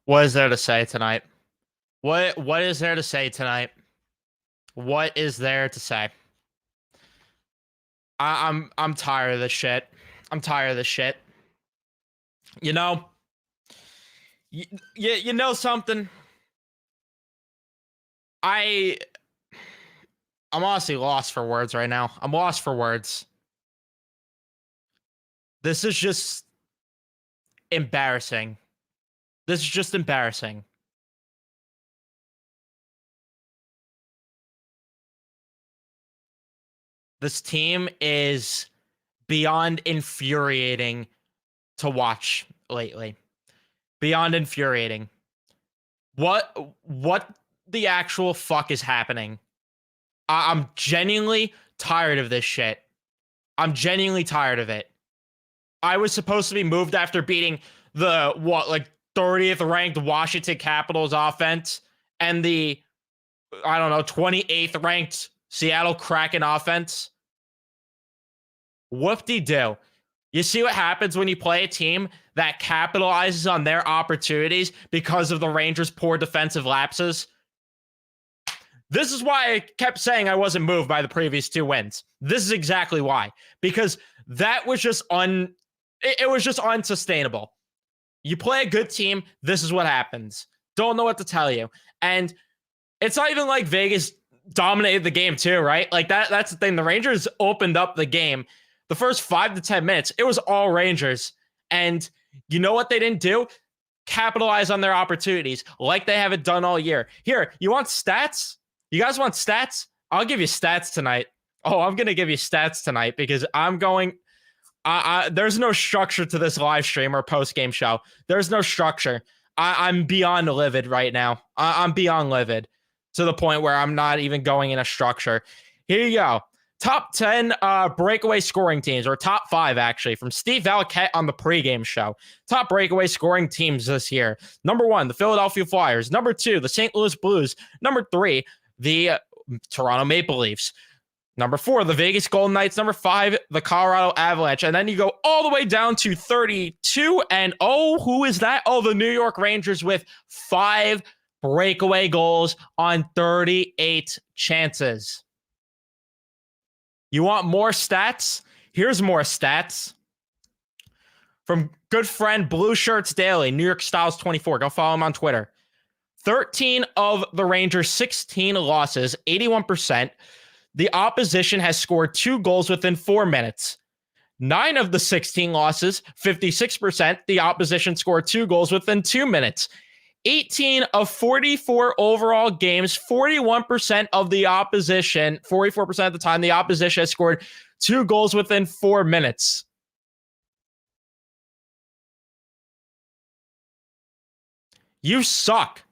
What is there to say tonight? What is there to say tonight? What is there to say? I'm tired of this shit. I'm tired of this shit. You know, you know something. I I'm honestly lost for words right now. I'm lost for words. This is just embarrassing. This is just embarrassing. This team is beyond infuriating to watch lately. Beyond infuriating. What the actual fuck is happening? I'm genuinely tired of this shit. I'm genuinely tired of it. I was supposed to be moved after beating the 30th ranked Washington Capitals offense and the 28th ranked Seattle Kraken offense. Whoop-de-doo. You see what happens when you play a team that capitalizes on their opportunities because of the Rangers' poor defensive lapses? This is why I kept saying I wasn't moved by the previous two wins. This is exactly why. Because that was just it was just unsustainable. You play a good team, this is what happens. Don't know what to tell you. And it's not even like Vegas dominated the game too, right? Like that's the thing. The Rangers opened up the game. The first 5 to 10 minutes, it was all Rangers. And you know what they didn't do? Capitalize on their opportunities like they haven't done all year. Here, you want stats? You guys want stats? I'll give you stats tonight. Oh, I'm going to give you stats tonight because I'm going... there's no structure to this live stream or post-game show. There's no structure. I'm beyond livid right now. I'm beyond livid to the point where I'm not even going in a structure. Here you go. Top 10 breakaway scoring teams, or top 5, actually, from Steve Valiquette on the pregame show. Top breakaway scoring teams this year. Number 1, the Philadelphia Flyers. Number 2, the St. Louis Blues. Number 3, the Toronto Maple Leafs. Number 4, the Vegas Golden Knights. Number 5, the Colorado Avalanche. And then you go all the way down to 32. And who is that? Oh, the New York Rangers with 5 breakaway goals on 38 chances. You want more stats? Here's more stats. From good friend Blue Shirts Daily, New York Styles 24. Go follow him on Twitter. 13 of the Rangers' 16 losses, 81%. The opposition has scored 2 goals within 4 minutes. 9 of the 16 losses, 56%. The opposition scored 2 goals within 2 minutes. 18 of 44 overall games, 41% of the opposition, 44% of the time, the opposition has scored 2 goals within 4 minutes. You suck.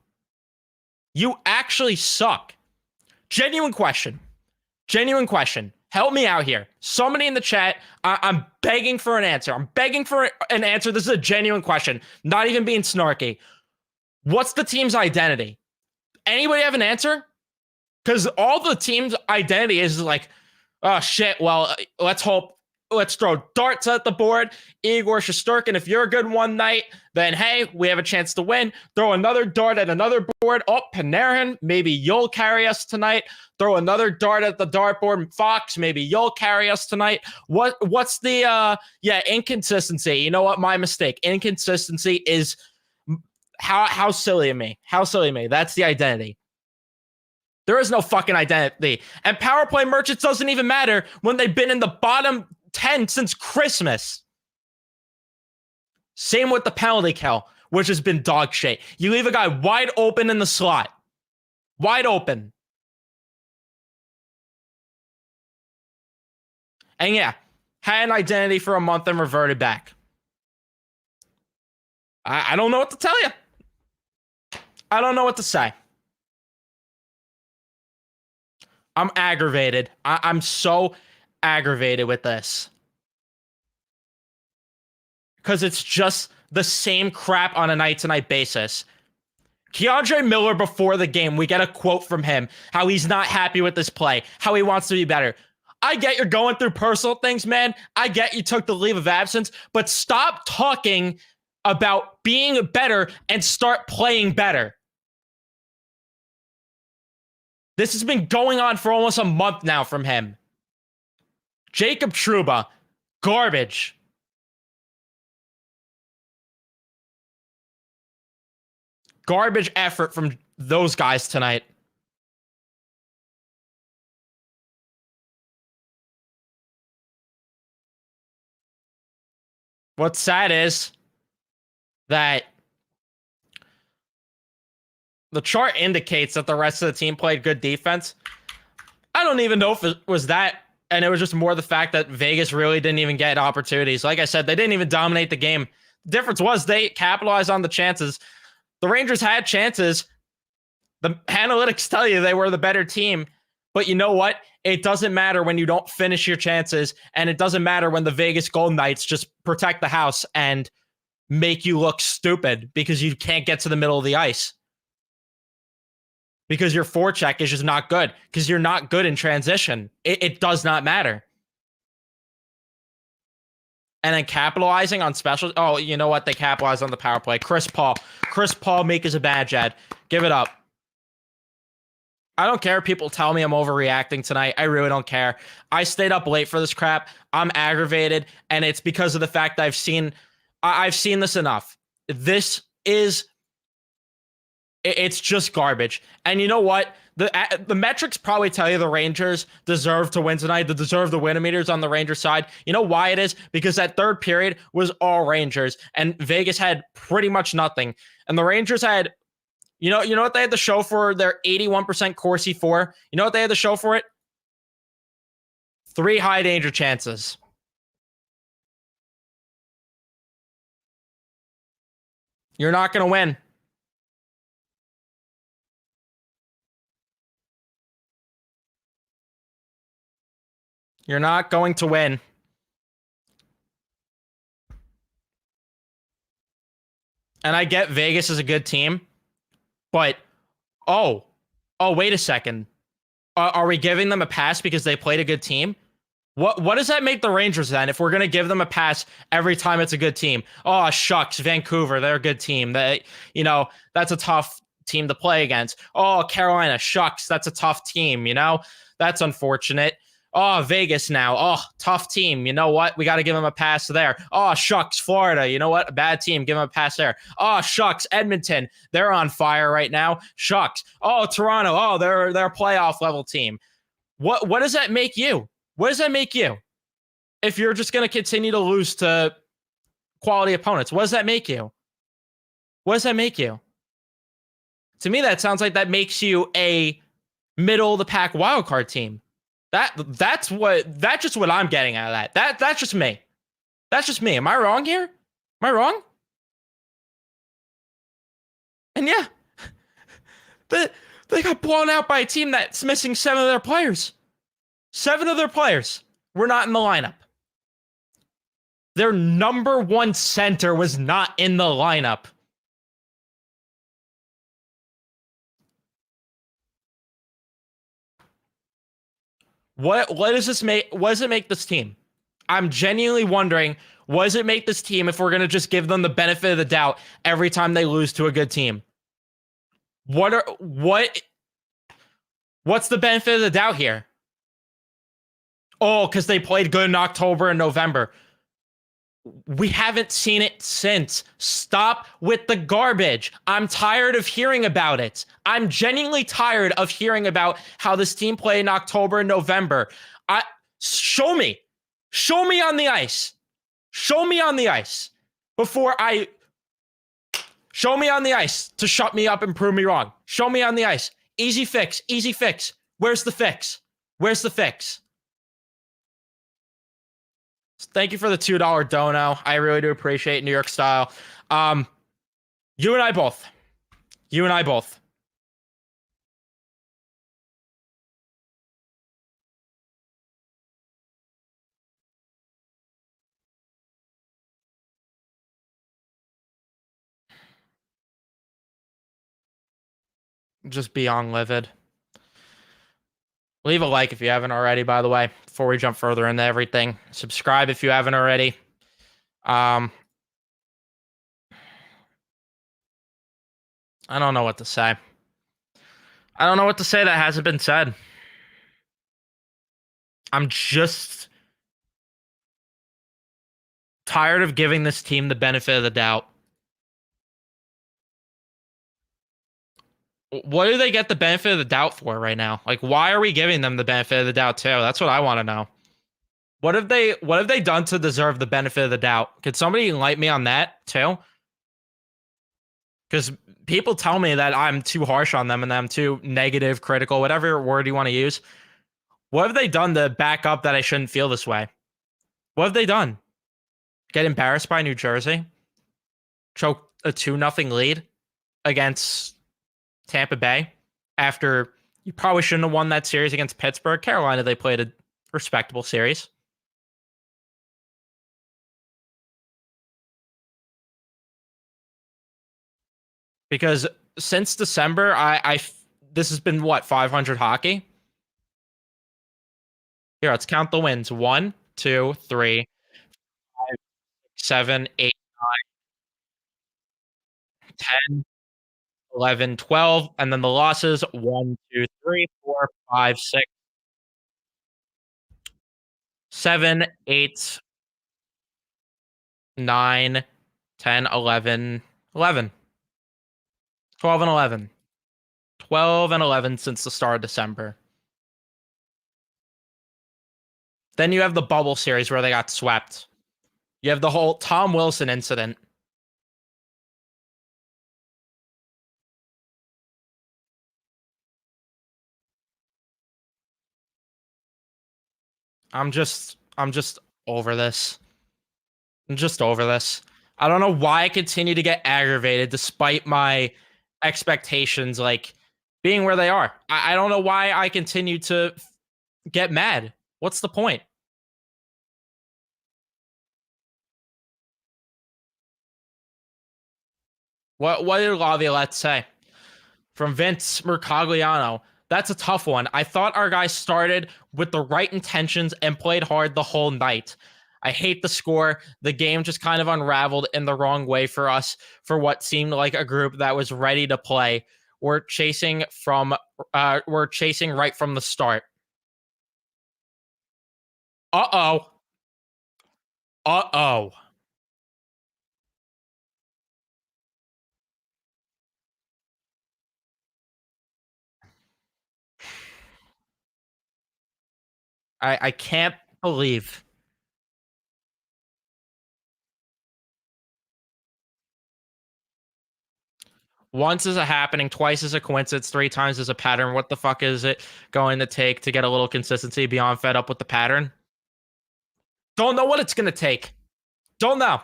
You actually suck. Genuine question. Genuine question. Help me out here. Somebody in the chat, I'm begging for an answer. I'm begging for an answer. This is a genuine question. Not even being snarky. What's the team's identity? Anybody have an answer? Because all the team's identity is like, oh shit, well, let's hope, let's throw darts at the board. Igor Shesterkin, if you're good one night, then hey, we have a chance to win. Throw another dart at another board. Oh, Panarin, maybe you'll carry us tonight. Throw another dart at the dartboard. Fox, maybe you'll carry us tonight. What's the inconsistency? You know what? My mistake. Inconsistency is how silly of me. How silly of me. That's the identity. There is no fucking identity. And power play merchants doesn't even matter when they've been in the bottom 10 since Christmas. Same with the penalty kill, which has been dog shit. You leave a guy wide open in the slot. Wide open. And yeah, had an identity for a month and reverted back. I don't know what to tell you. I don't know what to say. I'm aggravated. I'm so aggravated with this. Because it's just the same crap on a night-to-night basis. Keandre Miller, before the game, we get a quote from him, how he's not happy with this play, how he wants to be better. I get you're going through personal things, man. I get you took the leave of absence, but stop talking about being better and start playing better. This has been going on for almost a month now from him. Jacob Trouba, garbage. Garbage effort from those guys tonight. What's sad is that the chart indicates that the rest of the team played good defense. I don't even know if it was that, and it was just more the fact that Vegas really didn't even get opportunities. Like I said, they didn't even dominate the game. The difference was they capitalized on the chances. The Rangers had chances. The analytics tell you they were the better team, but you know what? It doesn't matter when you don't finish your chances, and it doesn't matter when the Vegas Golden Knights just protect the house and make you look stupid because you can't get to the middle of the ice. Because your forecheck is just not good. Because you're not good in transition. It does not matter. And then capitalizing on special. Oh, you know what? They capitalized on the power play. Chris Paul. Chris Paul make us a badge ad. Give it up. I don't care if people tell me I'm overreacting tonight. I really don't care. I stayed up late for this crap. I'm aggravated, and it's because of the fact that I've seen this enough. This is, it's just garbage. And you know what? The metrics probably tell you the Rangers deserve to win tonight. The deserve to win meters on the Rangers side. You know why it is? Because that third period was all Rangers, and Vegas had pretty much nothing. And the Rangers had, you know what they had to show for their 81% Corsi for? You know what they had to show for it? 3 high danger chances. You're not going to win. You're not going to win. And I get Vegas is a good team, but wait a second. Are we giving them a pass because they played a good team? What does that make the Rangers then if we're going to give them a pass every time it's a good team? Oh, shucks, Vancouver, they're a good team. That's a tough team to play against. Oh, Carolina, shucks, that's a tough team, That's unfortunate. Oh, Vegas now. Oh, tough team. You know what? We got to give them a pass there. Oh, shucks, Florida. You know what? A bad team. Give them a pass there. Oh, shucks, Edmonton. They're on fire right now. Shucks. Oh, Toronto. Oh, they're a playoff level team. What does that make you? What does that make you? If you're just going to continue to lose to quality opponents, what does that make you? What does that make you? To me, that sounds like that makes you a middle of the pack wildcard team. That's just what I'm getting out of that. That's just me. That's just me. Am I wrong here? Am I wrong? And yeah, they got blown out by a team that's missing 7 of their players. 7 of their players were not in the lineup. Their number 1 center was not in the lineup. What does this make? What does it make this team? I'm genuinely wondering, what does it make this team if we're going to just give them the benefit of the doubt every time they lose to a good team? What's the benefit of the doubt here? Oh, because they played good in October and November. We haven't seen it since. Stop with the garbage. I'm tired of hearing about it. I'm genuinely tired of hearing about how this team played in October and November. Show me on the ice. Show me on the ice show me on the ice to shut me up and prove me wrong. Show me on the ice. Easy fix. Where's the fix? Thank you for the $2 dono. I really do appreciate New York style. You and I both. Just beyond livid. Leave a like if you haven't already, by the way, before we jump further into everything. Subscribe if you haven't already. I don't know what to say. I don't know what to say that hasn't been said. I'm just tired of giving this team the benefit of the doubt. What do they get the benefit of the doubt for right now? Like, why are we giving them the benefit of the doubt too? That's what I want to know. What have they done to deserve the benefit of the doubt? Could somebody enlighten me on that too? Because people tell me that I'm too harsh on them and that I'm too negative, critical, whatever word you want to use. What have they done to back up that I shouldn't feel this way? What have they done? Get embarrassed by New Jersey? Choke a 2-0 lead against Tampa Bay after you probably shouldn't have won that series against Pittsburgh. Carolina, they played a respectable series. Because since December, this has been what, 500 hockey? Here, let's count the wins. 1, 2, 3, 5, 7, 8, 10, 11, 12, and then the losses 1, 2, 3, 4, 5, 6, 7, 8, 9, 10, 11, 11, 12, and 11. 12 and 11 since the start of December. Then you have the bubble series where they got swept. You have the whole Tom Wilson incident. I'm just over this. I'm just over this. I don't know why I continue to get aggravated despite my expectations like being where they are. I don't know why I continue to get mad. What's the point? What did Laviolette say? From Vince Mercogliano. That's a tough one. I thought our guys started with the right intentions and played hard the whole night. I hate the score. The game just kind of unraveled in the wrong way for us for what seemed like a group that was ready to play. We're chasing right from the start. Uh-oh. Uh-oh. I can't believe. Once is a happening, twice is a coincidence, three times is a pattern. What the fuck is it going to take to get a little consistency beyond fed up with the pattern? Don't know what it's going to take. Don't know.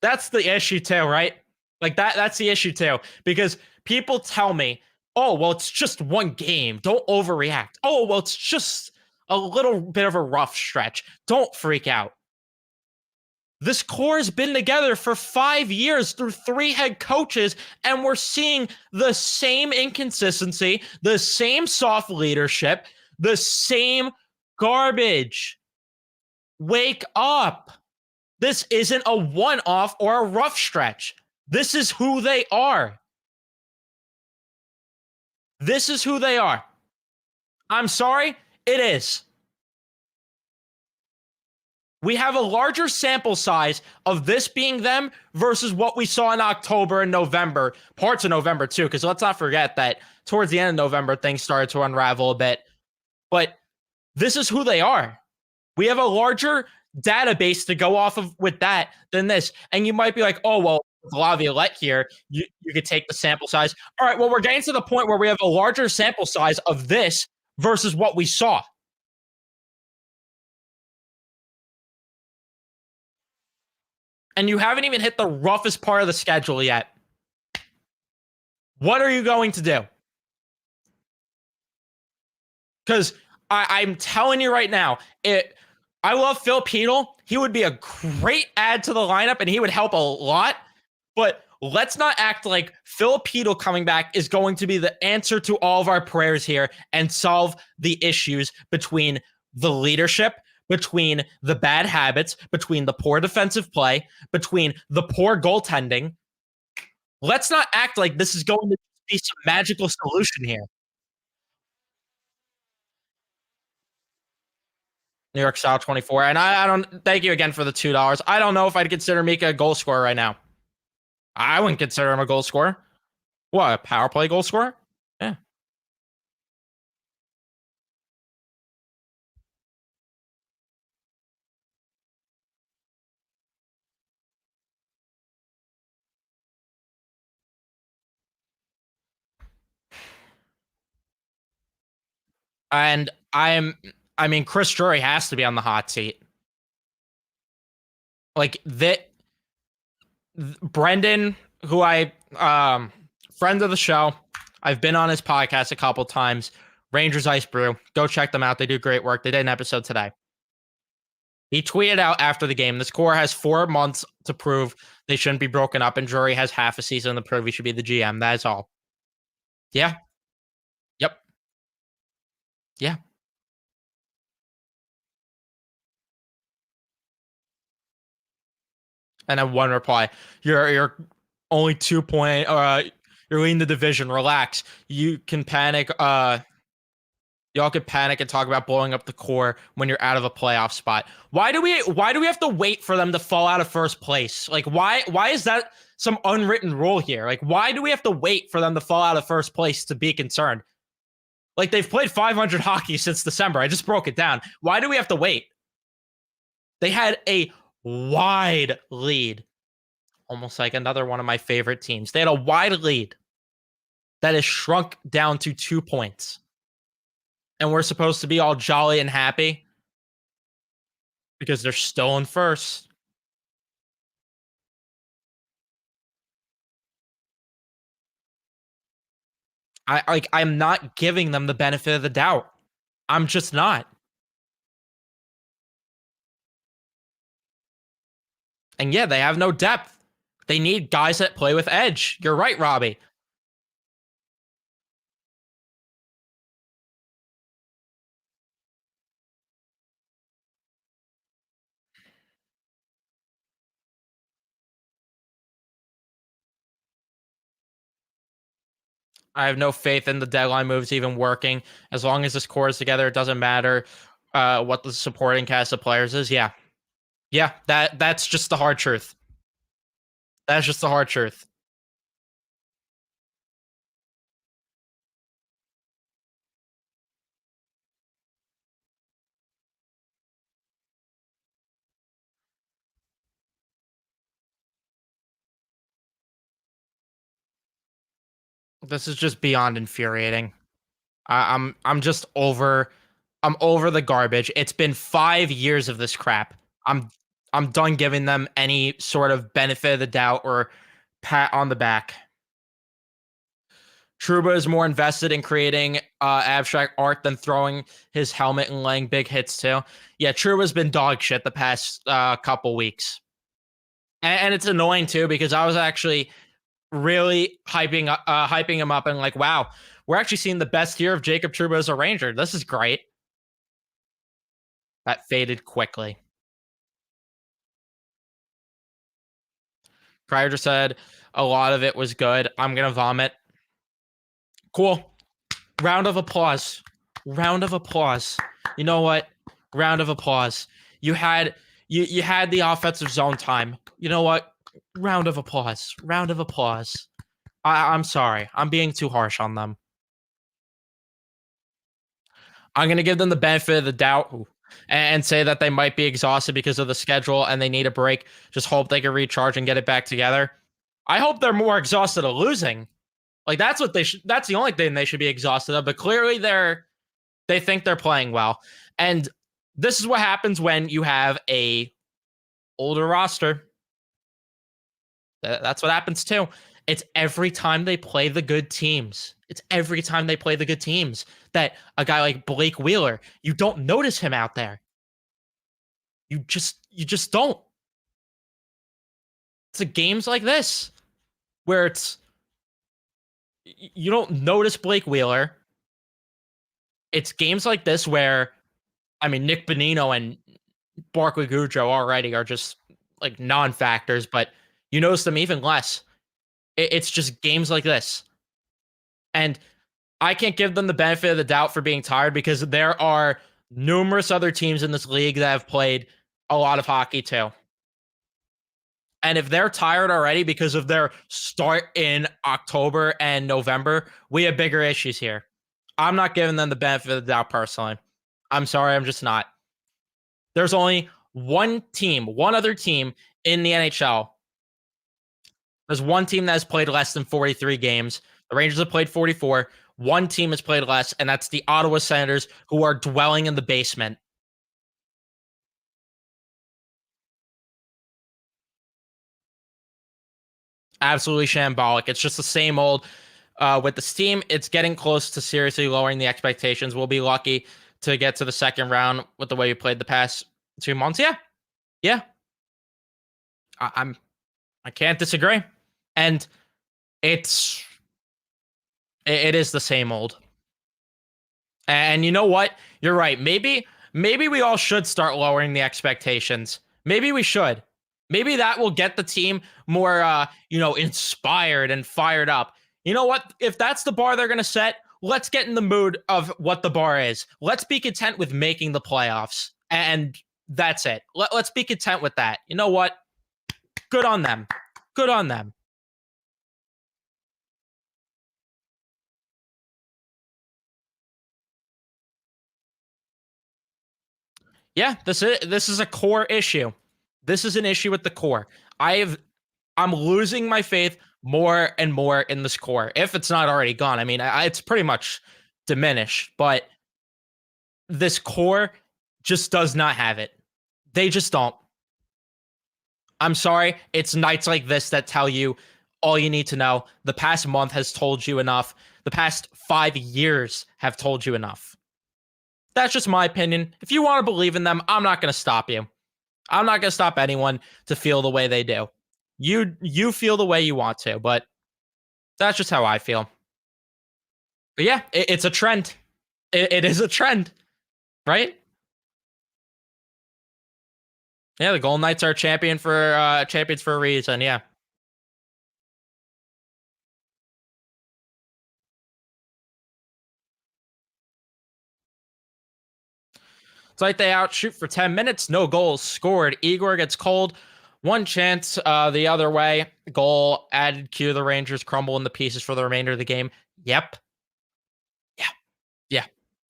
That's the issue too, right? Like that's the issue too because people tell me, "Oh, well it's just one game. Don't overreact." "Oh, well it's just a little bit of a rough stretch. Don't freak out." This core has been together for 5 years through 3 head coaches, and we're seeing the same inconsistency, the same soft leadership, the same garbage. Wake up. This isn't a one off or a rough stretch. This is who they are. This is who they are. I'm sorry, it is. We have a larger sample size of this being them versus what we saw in October and November, parts of November too, because let's not forget that towards the end of November, things started to unravel a bit. But this is who they are. We have a larger database to go off of with that than this. And you might be like, oh, well, with Laviolette here, you could take the sample size. All right, well, we're getting to the point where we have a larger sample size of this versus what we saw. And you haven't even hit the roughest part of the schedule yet. What are you going to do? Because I'm telling you right now, I love Phil Peedle. He would be a great add to the lineup and he would help a lot. But let's not act like Phil Peedle coming back is going to be the answer to all of our prayers here and solve the issues between the leadership, between the bad habits, between the poor defensive play, between the poor goaltending. Let's not act like this is going to be some magical solution here. New York Style 24. And I don't thank you again for the $2. I don't know if I'd consider Mika a goal scorer right now. I wouldn't consider him a goal scorer. What, a power play goal scorer? Yeah. And I mean, Chris Drury has to be on the hot seat. Like that Brendan, who I friend of the show, I've been on his podcast a couple times. Rangers Ice Brew. Go check them out. They do great work. They did an episode today. He tweeted out after the game, this core has 4 months to prove they shouldn't be broken up, and Drury has half a season to prove he should be the GM. That is all. Yeah. Yep. Yeah. And then one reply. You're only 2 point you're leading the division. Relax. You can panic. Y'all could panic and talk about blowing up the core when you're out of a playoff spot. Why do we have to wait for them to fall out of first place? Like why is that some unwritten rule here? Like why do we have to wait for them to fall out of first place to be concerned? Like they've played 500 hockey since December. I just broke it down. Why do we have to wait? They had a wide lead. Almost like another one of my favorite teams. They had a wide lead that is shrunk down to 2 points. And we're supposed to be all jolly and happy because they're still in first. I'm not giving them the benefit of the doubt. I'm just not. And yeah, they have no depth. They need guys that play with edge. You're right, Robbie. I have no faith in the deadline moves even working. As long as this core is together, it doesn't matter what the supporting cast of players is. Yeah. Yeah, that's just the hard truth. That's just the hard truth. This is just beyond infuriating. I'm just over. I'm over the garbage. It's been 5 years of this crap. I'm I'm done giving them any sort of benefit of the doubt or pat on the back. Truba is more invested in creating abstract art than throwing his helmet and laying big hits too. Yeah, Truba's been dog shit the past couple weeks, and it's annoying too because I was actually really hyping him up and like, wow, we're actually seeing the best year of Jacob Truba as a Ranger. This is great. That faded quickly. Crier just said a lot of it was good. I'm gonna vomit. Cool. Round of applause. Round of applause. You know what? Round of applause. You had you had the offensive zone time. You know what? Round of applause. Round of applause. I'm sorry. I'm being too harsh on them. I'm gonna give them the benefit of the doubt and say that they might be exhausted because of the schedule and they need a break. Just hope they can recharge and get it back together. I hope they're more exhausted of losing. Like that's what they should. That's the only thing they should be exhausted of. But clearly, they think they're playing well, and this is what happens when you have a older roster. That's what happens too. It's every time they play the good teams. It's every time they play the good teams that a guy like Blake Wheeler, you don't notice him out there. You just don't. It's a games like this where it's you don't notice Blake Wheeler. It's games like this where I mean Nick Bonino and Barkley Goudreau already are just like non-factors, but you notice them even less. It's just games like this. And I can't give them the benefit of the doubt for being tired because there are numerous other teams in this league that have played a lot of hockey too. And if they're tired already because of their start in October and November, we have bigger issues here. I'm not giving them the benefit of the doubt personally. I'm sorry, I'm just not. There's only one team, one other team in the NHL. There's one team that has played less than 43 games. The Rangers have played 44. One team has played less, and that's the Ottawa Senators, who are dwelling in the basement. Absolutely shambolic. It's just the same old with this team. It's getting close to seriously lowering the expectations. We'll be lucky to get to the second round with the way we played the past 2 months. Yeah, yeah. I'm. I can't disagree. And it's it is the same old. And you know what? You're right. Maybe we all should start lowering the expectations. Maybe we should. Maybe that will get the team more inspired and fired up. You know what? If that's the bar they're going to set, let's get in the mood of what the bar is. Let's be content with making the playoffs. And that's it. Let's be content with that. You know what? Good on them. Good on them. Yeah, this is a core issue. This is an issue with the core. I'm losing my faith more and more in this core. If it's not already gone, I mean, it's pretty much diminished. But this core just does not have it. They just don't. I'm sorry. It's nights like this that tell you all you need to know. The past month has told you enough. The past 5 years have told you enough. That's just my opinion. If you want to believe in them, I'm not going to stop you. I'm not going to stop anyone to feel the way they do. You feel the way you want to, but that's just how I feel. But yeah, it's a trend. It is a trend, right? Yeah, the Golden Knights are champions for a reason. Yeah, it's like they outshoot for 10 minutes, no goals scored. Igor gets cold. One chance the other way. Goal added Q. The Rangers crumble in the pieces for the remainder of the game. Yep. Yeah. Yeah.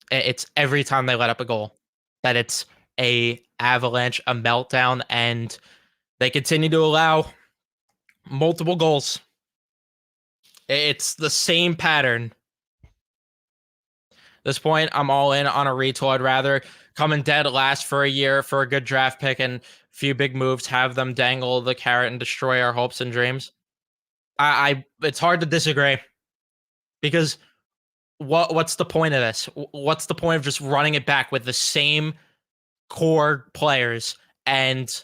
It's every time they let up a goal that it's a avalanche, a meltdown, and they continue to allow multiple goals. It's the same pattern. At this point, I'm all in on a retool. I'd rather come in dead last for a year for a good draft pick and a few big moves, have them dangle the carrot and destroy our hopes and dreams. I it's hard to disagree because what's the point of this? What's the point of just running it back with the same core players and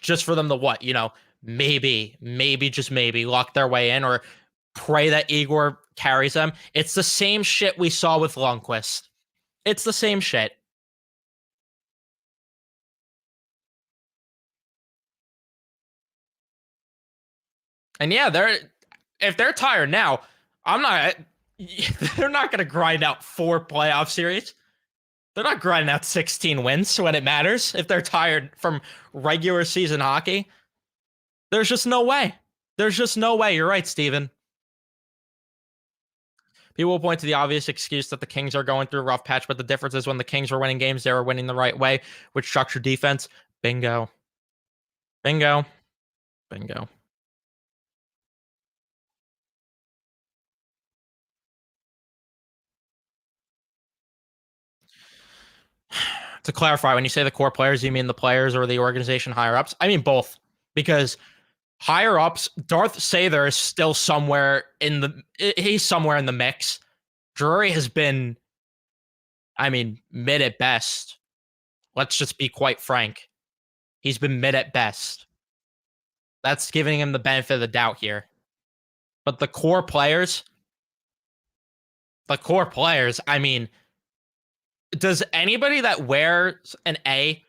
just for them to what, maybe just maybe lock their way in or pray that Igor carries them. It's the same shit we saw with Lundqvist. It's the same shit. And yeah, if they're tired now, I'm not they're not going to grind out 4 playoff series. They're not grinding out 16 wins when it matters. If they're tired from regular season hockey, there's just no way. There's just no way. You're right, Steven. People will point to the obvious excuse that the Kings are going through a rough patch, but the difference is when the Kings were winning games, they were winning the right way with structured defense. Bingo. Bingo. Bingo. To clarify, when you say the core players, you mean the players or the organization higher ups? I mean both, because higher ups, Darth Sather is still somewhere in he's somewhere in the mix. Drury has been, I mean, mid at best. Let's just be quite frank. He's been mid at best. That's giving him the benefit of the doubt here. But the core players, I mean, does anybody that wears an A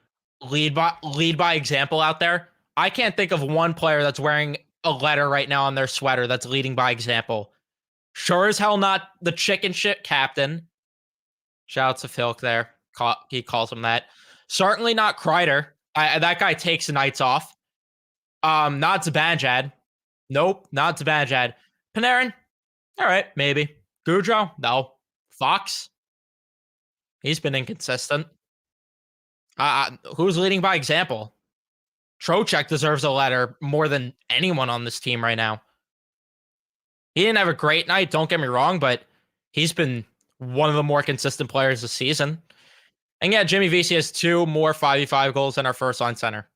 lead by example out there? I can't think of one player that's wearing a letter right now on their sweater that's leading by example. Sure as hell not the chicken shit captain. Shout out to Filk there. He calls him that. Certainly not Kreider. That guy takes nights off. Not Zibanejad. Nope, not Zibanejad. Panarin. All right, maybe. Goudreau. No. Fox. He's been inconsistent. Who's leading by example? Trocheck deserves a letter more than anyone on this team right now. He didn't have a great night, don't get me wrong, but he's been one of the more consistent players this season. And yeah, Jimmy Vesey has 2 more 5v5 goals than our first line center.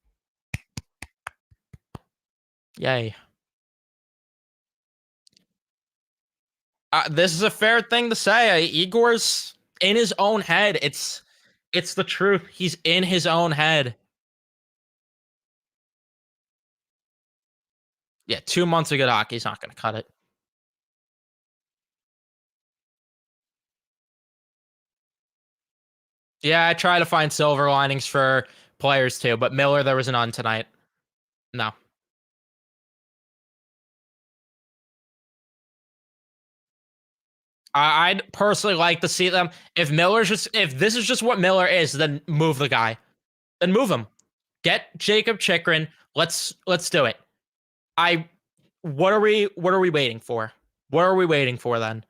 Yay. This is a fair thing to say. Igor's in his own head. It's the truth. He's in his own head. Yeah, 2 months of good hockey. He's not going to cut it. Yeah, I try to find silver linings for players too, but Miller, there was none tonight. No. I'd personally like to see them. If this is just what Miller is, then move the guy. Then move him. Get Jacob Chikrin. Let's do it. I what are we waiting for? What are we waiting for then?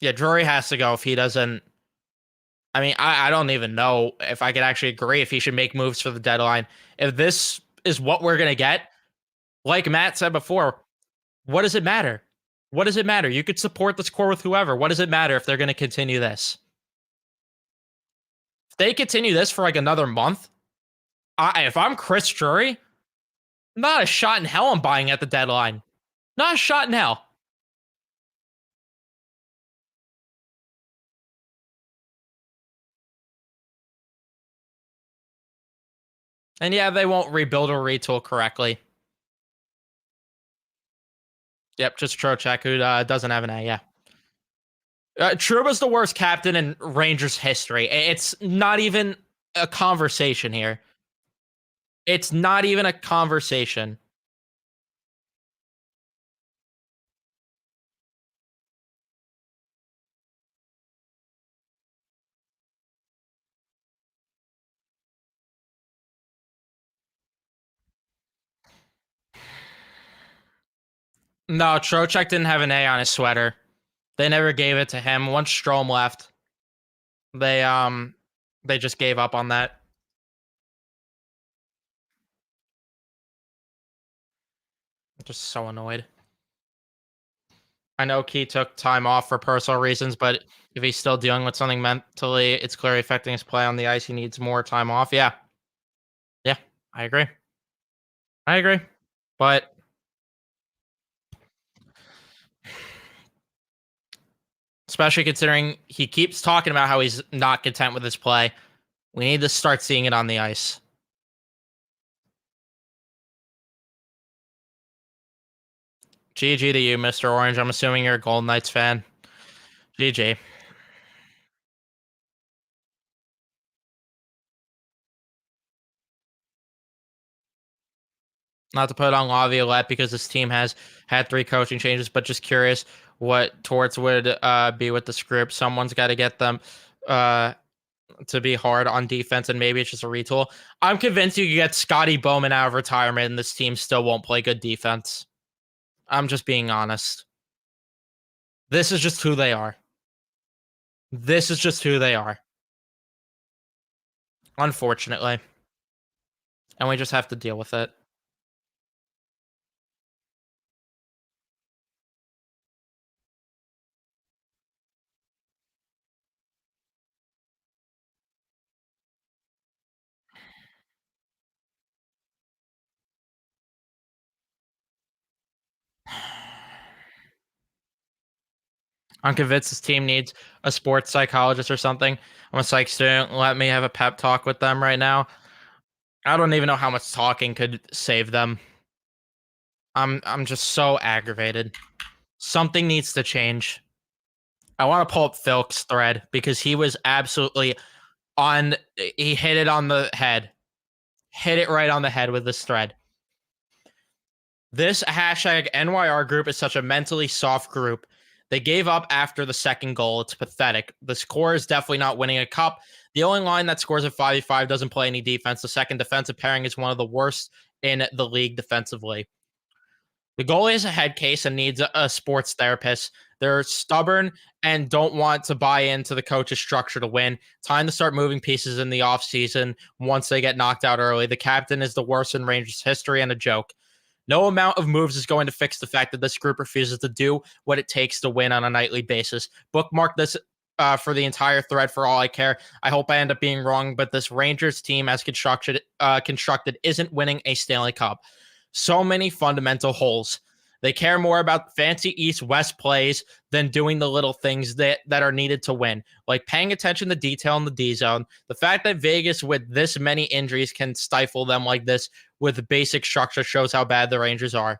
Yeah, Drury has to go if he doesn't. I mean, I don't even know if I could actually agree if he should make moves for the deadline. If this is what we're gonna get, like Matt said before, what does it matter? What does it matter? You could support this core with whoever. What does it matter if they're gonna continue this? If they continue this for like another month, if I'm Chris Drury, not a shot in hell I'm buying at the deadline. Not a shot in hell. And yeah, they won't rebuild or retool correctly. Yep, just Trocheck, who doesn't have an A. Yeah. Truba's the worst captain in Rangers history. It's not even a conversation here. It's not even a conversation. No, Trocheck didn't have an A on his sweater. They never gave it to him. Once Strome left, they just gave up on that. I'm just so annoyed. I know Key took time off for personal reasons, but if he's still dealing with something mentally, it's clearly affecting his play on the ice. He needs more time off. Yeah. Yeah, I agree. I agree. But especially considering he keeps talking about how he's not content with his play, we need to start seeing it on the ice. GG to you, Mr. Orange. I'm assuming you're a Golden Knights fan. GG. Not to put on Laviolette because this team has had 3 coaching changes, but just curious what Torts would be with the script. Someone's got to get them to be hard on defense, and maybe it's just a retool. I'm convinced you could get Scotty Bowman out of retirement, and this team still won't play good defense. I'm just being honest. This is just who they are. This is just who they are. Unfortunately. And we just have to deal with it. I'm convinced this team needs a sports psychologist or something. I'm a psych student. Let me have a pep talk with them right now. I don't even know how much talking could save them. I'm just so aggravated. Something needs to change. I want to pull up Phil's thread because he was absolutely On he hit it on the head. Hit it right on the head with this thread. This hashtag NYR group is such a mentally soft group. They gave up after the second goal. It's pathetic. The score is definitely not winning a cup. The only line that scores at 5v5 doesn't play any defense. The second defensive pairing is one of the worst in the league defensively. The goalie is a head case and needs a sports therapist. They're stubborn and don't want to buy into the coach's structure to win. Time to start moving pieces in the offseason once they get knocked out early. The captain is the worst in Rangers history and a joke. No amount of moves is going to fix the fact that this group refuses to do what it takes to win on a nightly basis. Bookmark this for the entire thread for all I care. I hope I end up being wrong, but this Rangers team, as constructed, isn't winning a Stanley Cup. So many fundamental holes. They care more about fancy East-West plays than doing the little things that are needed to win, like paying attention to detail in the D zone. The fact that Vegas, with this many injuries, can stifle them like this with basic structure shows how bad the Rangers are.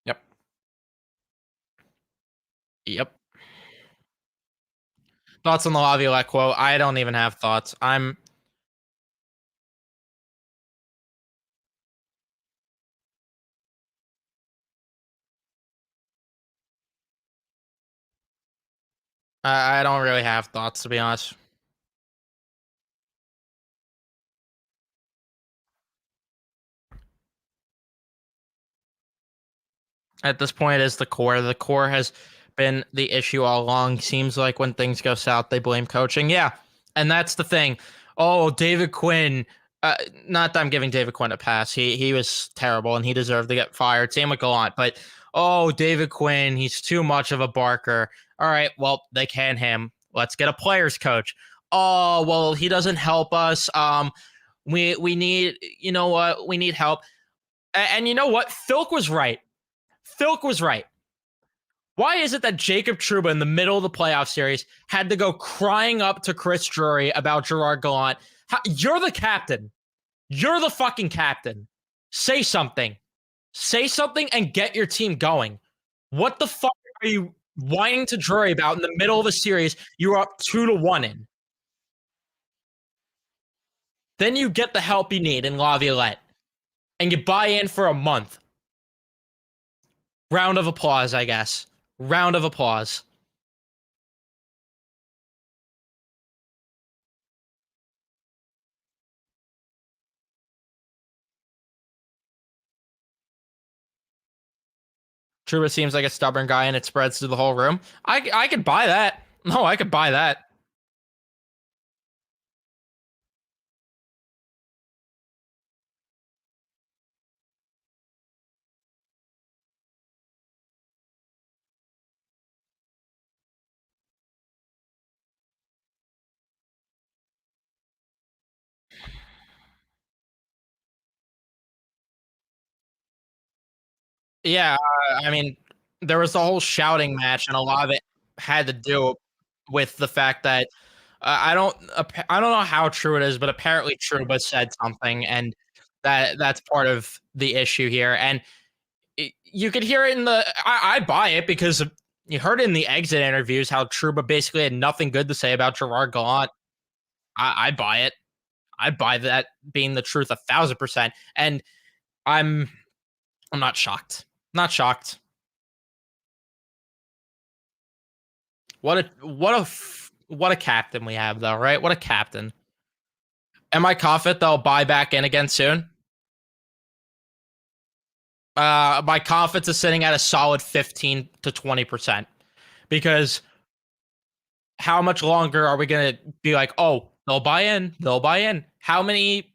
Yep. Yep. Thoughts on the Laviolette quote? I don't even have thoughts. I don't really have thoughts, to be honest. At this point, it is the core. The core has been the issue all along. Seems like when things go south, they blame coaching. Yeah, and that's the thing. Oh, David Quinn. Not that I'm giving David Quinn a pass. He was terrible and he deserved to get fired. Same with Gallant. But oh, David Quinn, he's too much of a barker. All right, well they can him. Let's get a players coach. Oh well, he doesn't help us. We need, you know what, we need help. And you know what, Philk was right. Philk was right. Why is it that Jacob Trouba in the middle of the playoff series had to go crying up to Chris Drury about Gerard Gallant? You're the captain. You're the fucking captain. Say something. Say something and get your team going. What the fuck are you whining to Drury about in the middle of a series you were up 2-1 in? Then you get the help you need in Laviolette and you buy in for a month. Round of applause, I guess. Round of applause. Truba seems like a stubborn guy and it spreads through the whole room. I could buy that. No, I could buy that. Yeah, I mean, there was the whole shouting match, and a lot of it had to do with the fact that I don't know how true it is, but apparently Truba said something, and that's part of the issue here. And you could hear it in the. I buy it because you heard in the exit interviews how Truba basically had nothing good to say about Gerard Gallant. I buy it. I buy that being the truth 1,000%, and I'm I'm not shocked. Not shocked. What a captain we have though, right? What a captain. Am I confident they'll buy back in again soon? My confidence is sitting at a solid 15 to 20% because how much longer are we going to be like, oh, they'll buy in, they'll buy in? How many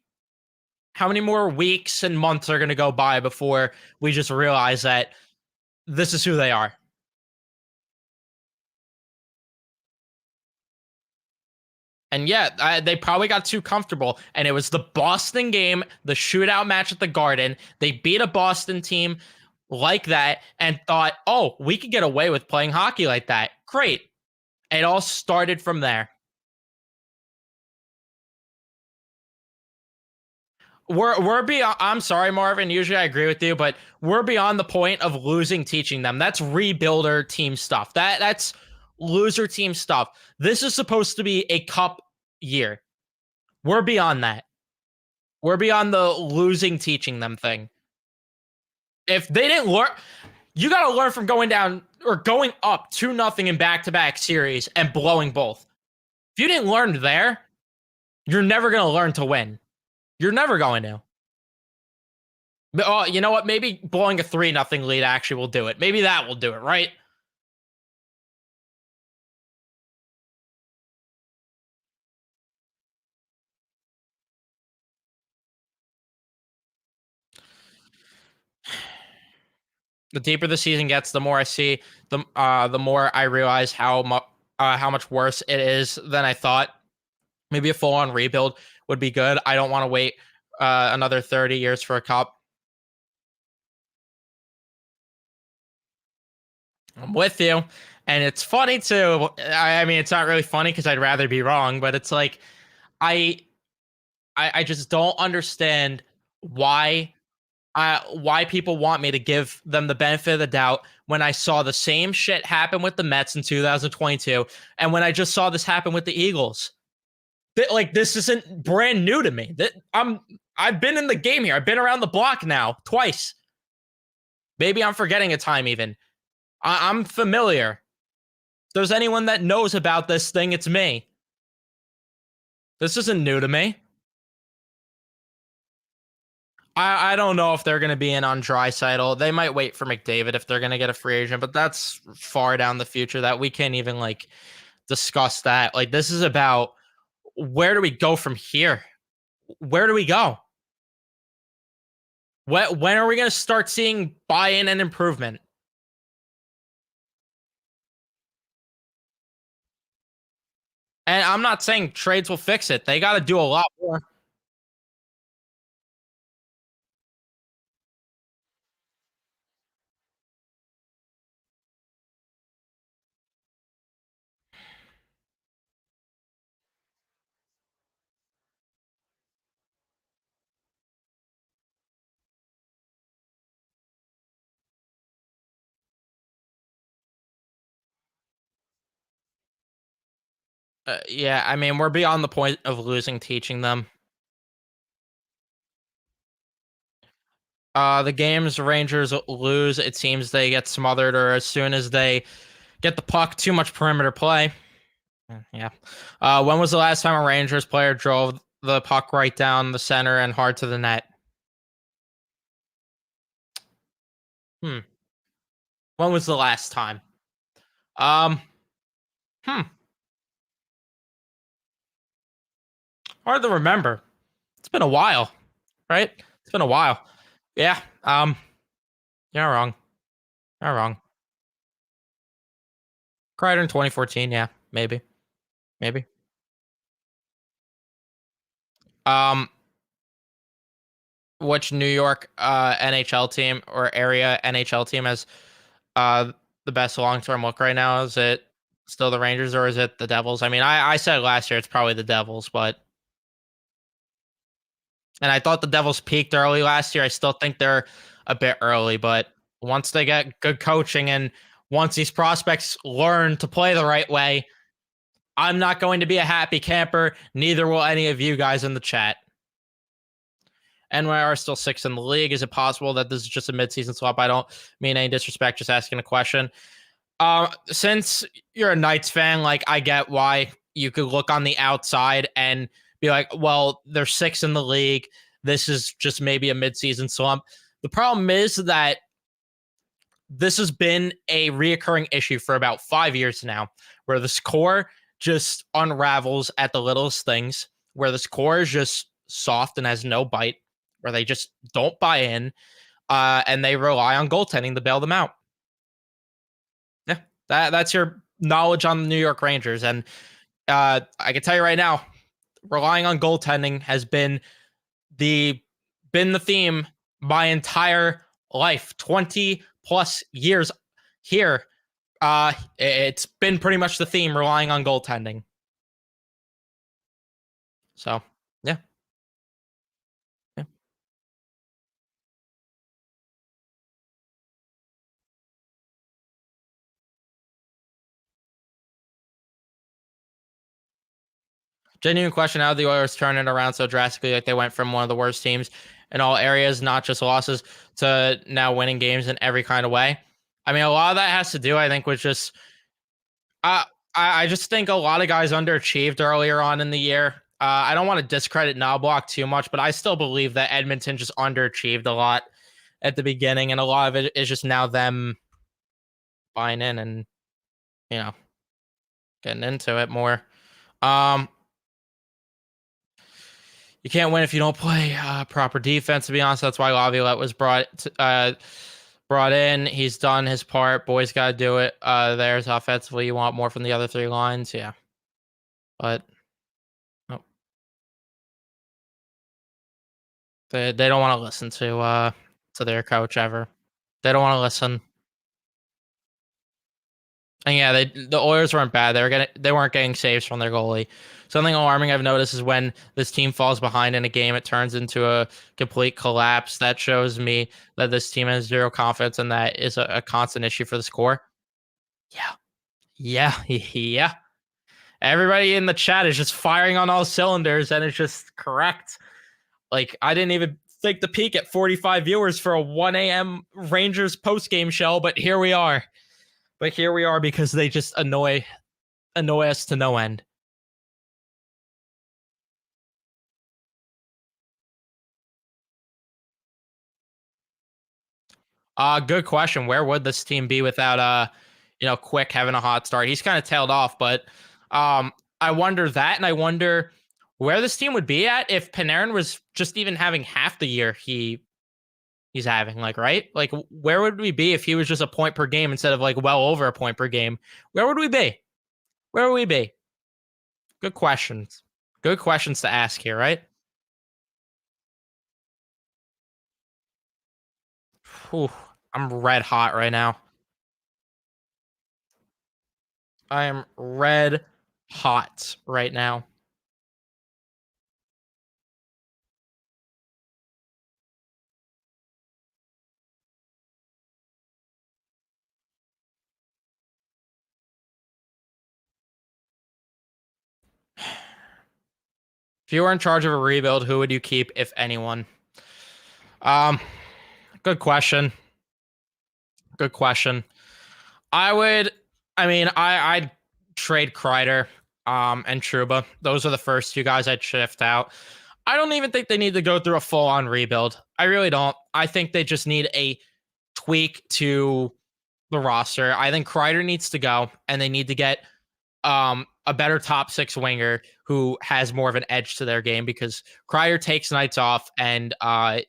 more weeks and months are going to go by before we just realize that this is who they are? And yeah, they probably got too comfortable. And it was the Boston game, the shootout match at the Garden. They beat a Boston team like that and thought, oh, we could get away with playing hockey like that. Great. It all started from there. We're beyond. I'm sorry, Marvin. Usually I agree with you, but we're beyond the point of losing teaching them. That's rebuilder team stuff. That's loser team stuff. This is supposed to be a cup year. We're beyond that. We're beyond the losing teaching them thing. If they didn't learn, you got to learn from going down or going up 2-0 in back-to-back series and blowing both. If you didn't learn there, you're never going to learn to win. You're never going to. But, oh, you know what? Maybe blowing a 3-0 lead actually will do it. Maybe that will do it, right? The deeper the season gets, the more I see, the more I realize how much worse it is than I thought. Maybe a full on rebuild would be good. I don't want to wait another 30 years for a cup. I'm with you. And it's funny too. I mean, it's not really funny because I'd rather be wrong, but it's like I I just don't understand why why people want me to give them the benefit of the doubt when I saw the same shit happen with the Mets in 2022 and when I just saw this happen with the Eagles. Like this isn't brand new to me. I've been in the game here. I've been around the block now twice. Maybe I'm forgetting a time even. I'm familiar. If there's anyone that knows about this thing, it's me. This isn't new to me. I don't know if they're going to be in on Drysaitel. They might wait for McDavid if they're going to get a free agent, but that's far down the future that we can't even like discuss that. Like this is about where do we go from here? Where do we go? When are we going to start seeing buy-in and improvement? And I'm not saying trades will fix it. They got to do a lot more. Yeah, I mean, we're beyond the point of losing teaching them. The games Rangers lose, it seems they get smothered, or as soon as they get the puck, too much perimeter play. Yeah. When was the last time a Rangers player drove the puck right down the center and hard to the net? Hmm. When was the last time? Um. Hmm. Hard to remember. It's been a while, right? It's been a while. Yeah. You're wrong. You're wrong. Kreider in 2014. Yeah. Maybe. Maybe. Um. Which New York NHL team or area NHL team has uh the best long term look right now? Is it still the Rangers or is it the Devils? I mean, I said last year it's probably the Devils, but and I thought the Devils peaked early last year. I still think they're a bit early, but once they get good coaching and once these prospects learn to play the right way, I'm not going to be a happy camper. Neither will any of you guys in the chat. NYR is still sixth in the league. Is it possible that this is just a midseason swap? I don't mean any disrespect, just asking a question. Since you're a Knights fan, like I get why you could look on the outside and be like, well, they're sixth in the league. This is just maybe a midseason slump. The problem is that this has been a reoccurring issue for about 5 years now, where the score just unravels at the littlest things, where the score is just soft and has no bite, where they just don't buy in, and they rely on goaltending to bail them out. Yeah, that's your knowledge on the New York Rangers, and I can tell you right now, relying on goaltending has the been the theme my entire life, 20 plus years here. It's been pretty much the theme, relying on goaltending. So yeah, yeah. Genuine question: how the Oilers turn it around so drastically? Like they went from one of the worst teams in all areas, not just losses, to now winning games in every kind of way. I mean, a lot of that has to do, I think, with just uh, I just think a lot of guys underachieved earlier on in the year. I don't want to discredit Knobloch too much, but I still believe that Edmonton just underachieved a lot at the beginning, and a lot of it is just now them buying in and you know getting into it more. Um, you can't win if you don't play proper defense. To be honest, that's why Laviolette was brought in. He's done his part. Boys got to do it. There's offensively. You want more from the other three lines, yeah, but no, they don't want to listen to their coach ever. They don't want to listen. And yeah, the Oilers weren't bad. They weren't getting saves from their goalie. Something alarming I've noticed is when this team falls behind in a game, it turns into a complete collapse. That shows me that this team has zero confidence, and that is a constant issue for the score. Yeah, yeah, yeah. Everybody in the chat is just firing on all cylinders, and it's just correct. Like I didn't even think to peak at 45 viewers for a 1 a.m. Rangers post game show, but here we are. But here we are because they just annoy us to no end. Good question. Where would this team be without Quick having a hot start? He's kind of tailed off, but I wonder that, and I wonder where this team would be at if Panarin was just even having half the year he's having. Like, right? Like, where would we be if he was just a point per game instead of like well over a point per game? Where would we be? Where would we be? Good questions. Good questions to ask here, right? Whew, I'm red hot right now. I am red hot right now. If you were in charge of a rebuild, who would you keep, if anyone? Um, good question. Good question. I would. I mean, I'd trade Kreider, and Truba. Those are the first two guys I'd shift out. I don't even think they need to go through a full on rebuild. I really don't. I think they just need a tweak to the roster. I think Kreider needs to go, and they need to get a better top six winger who has more of an edge to their game because Kreider takes nights off, and I'm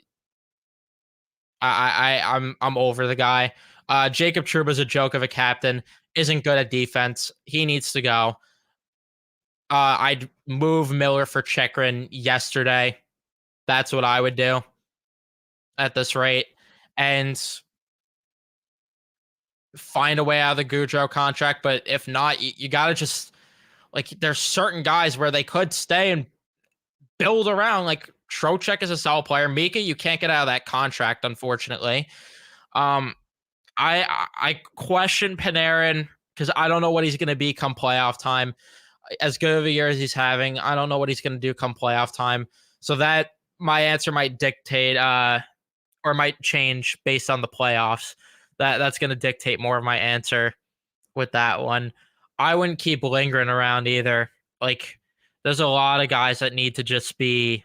over the guy. Jacob Trouba's a joke of a captain. Isn't good at defense. He needs to go. I'd move Miller for Chekrin yesterday. That's what I would do at this rate, and find a way out of the Goudreau contract. But if not, you got to just like there's certain guys where they could stay and build around. Like Trocheck is a solid player. Mika, you can't get out of that contract, unfortunately. Um, I question Panarin because I don't know what he's going to be come playoff time. As good of a year as he's having, I don't know what he's going to do come playoff time. So that my answer might dictate or might change based on the playoffs. That's going to dictate more of my answer with that one. I wouldn't keep lingering around either. Like there's a lot of guys that need to just be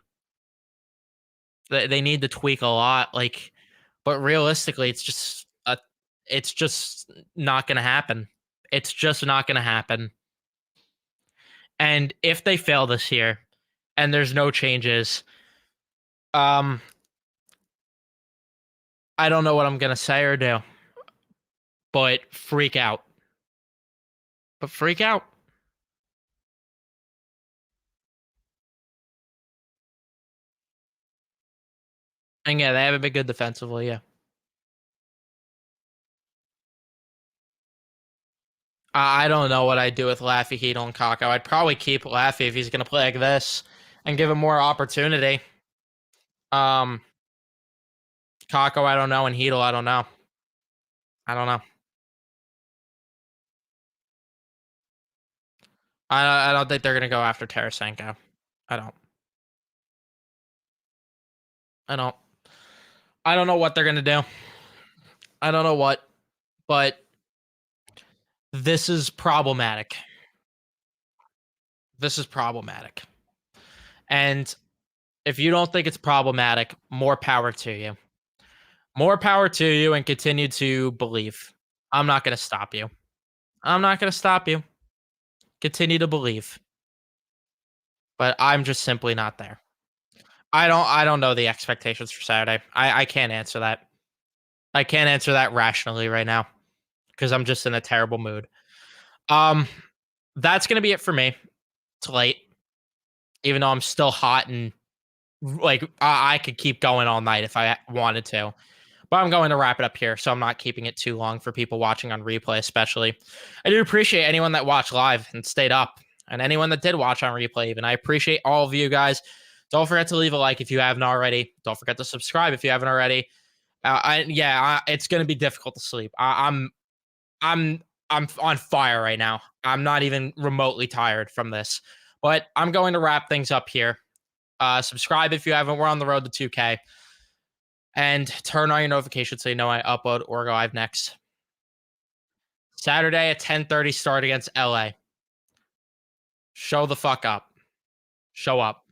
they need to tweak a lot. Like, but realistically, it's just not going to happen. It's just not going to happen. And if they fail this year and there's no changes, um, I don't know what I'm going to say or do, but freak out. But freak out. And yeah, they haven't been good defensively. Yeah. I don't know what I'd do with Laffy, Heedle, and Kako. I'd probably keep Laffy if he's going to play like this and give him more opportunity. Um, Kako, I don't know, and Heedle, I don't know. I don't know. I don't think they're gonna go after Tarasenko. I don't. I don't. I don't know what they're gonna do. I don't know what, but this is problematic. This is problematic. And if you don't think it's problematic, more power to you. More power to you and continue to believe. I'm not going to stop you. I'm not going to stop you. Continue to believe. But I'm just simply not there. I don't know the expectations for Saturday. I can't answer that. I can't answer that rationally right now because I'm just in a terrible mood. Um that's going to be it for me. It's late even though I'm still hot and like I could keep going all night if I wanted to. But I'm going to wrap it up here, so I'm not keeping it too long for people watching on replay, especially. I do appreciate anyone that watched live and stayed up, and anyone that did watch on replay, even. I appreciate all of you guys. Don't forget to leave a like if you haven't already. Don't forget to subscribe if you haven't already. It's going to be difficult to sleep. I'm I'm on fire right now. I'm not even remotely tired from this, but I'm going to wrap things up here. Subscribe if you haven't. We're on the road to 2K. And turn on your notifications so you know I upload or go live next. Saturday at 10:30 start against LA. Show the fuck up. Show up.